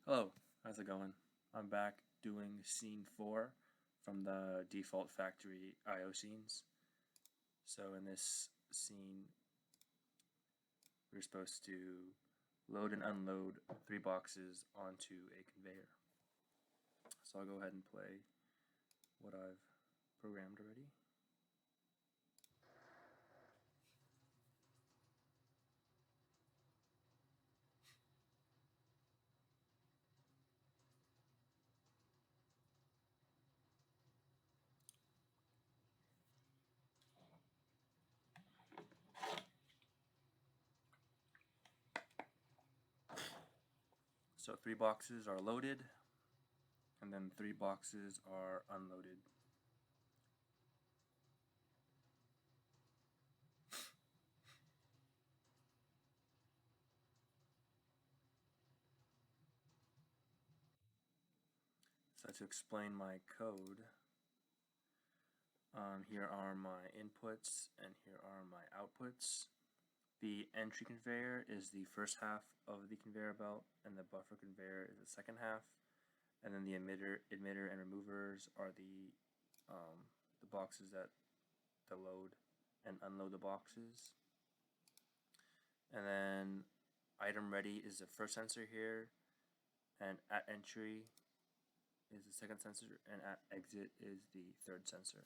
Hello, how's it going? I'm back doing scene 4 from the default factory IO scenes. So in this scene, we're supposed to load and unload 3 boxes onto a conveyor. So I'll go ahead and play what I've programmed already. So 3 boxes are loaded, and then 3 boxes are unloaded. So to explain my code, here are my inputs and here are my outputs. The entry conveyor is the first half of the conveyor belt, and the buffer conveyor is the second half. And then the emitter and removers are the boxes that load and unload the boxes. And then item ready is the first sensor here, and at entry is the second sensor, and at exit is the third sensor.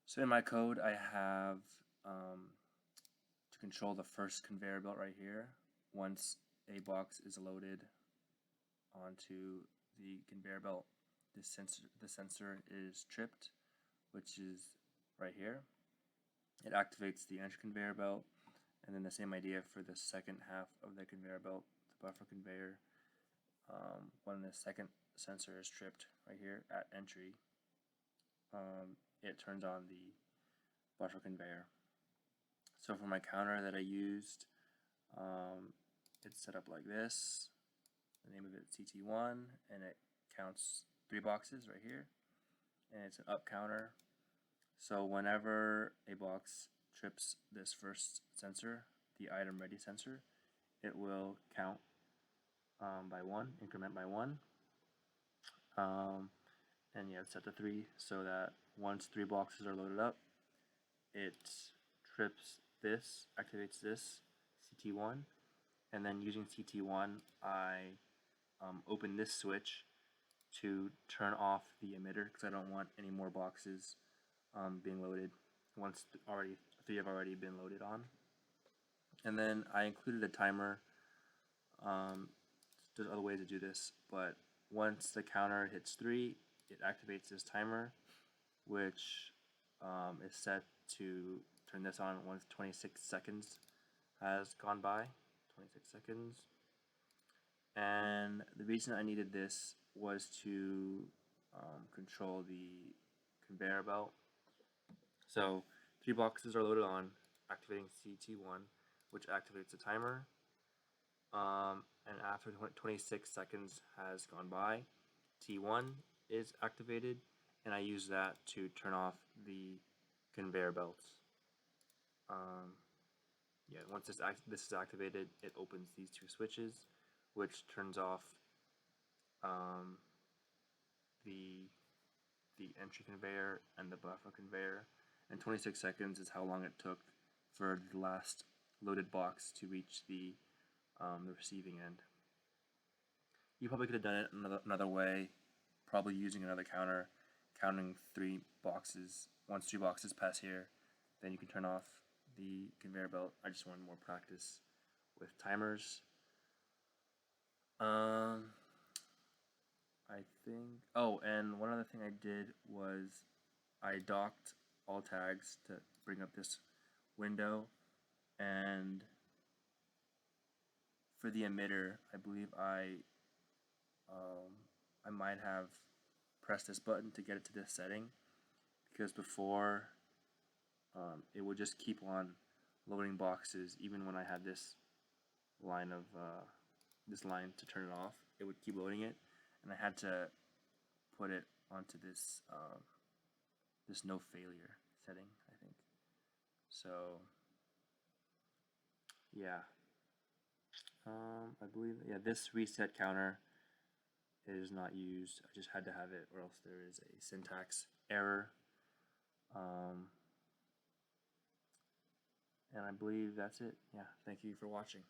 So in my code, I have to control the first conveyor belt right here. Once a box is loaded onto the conveyor belt, the sensor is tripped, which is right here. It activates the entry conveyor belt, and then the same idea for the second half of the conveyor belt, the buffer conveyor. When the second sensor is tripped right here at entry, it turns on the buffer conveyor. So for my counter that I used, it's set up like this. The name of it is CT1, and it counts 3 boxes right here, and it's an up counter. So whenever a box trips this first sensor, the item ready sensor, it will count by 1, increment by 1. And yeah, it's set to 3 so that once 3 boxes are loaded up, it trips this, activates this CT1, and then using CT1, I open this switch to turn off the emitter because I don't want any more boxes being loaded once already 3 have already been loaded on. And then I included a timer. There's other ways to do this, but once the counter hits 3, it activates this timer, which is set to turn this on once 26 seconds has gone by. 26 seconds. And the reason I needed this was to control the conveyor belt. So 3 boxes are loaded on, activating CT1, which activates the timer. And after 26 seconds has gone by, T1 is activated, and I use that to turn off the conveyor belts. Yeah, once this is activated, it opens these 2 switches, which turns off the entry conveyor and the buffer conveyor. And 26 seconds is how long it took for the last loaded box to reach the receiving end. You probably could have done it another way, probably using another counter, counting 3 boxes. Once 3 boxes pass here, then you can turn off the conveyor belt. I just wanted more practice with timers. I think, oh, and one other thing I did was I docked all tags to bring up this window, and for the emitter, I believe I might have pressed this button to get it to this setting, because before it would just keep on loading boxes even when I had this line of to turn it off. It would keep loading it, and I had to put it onto this this no failure setting, I think. So yeah, I believe. Yeah, this reset counter is not used. I just had to have it, or else there is a syntax error. And I believe that's it. Yeah, thank you for watching.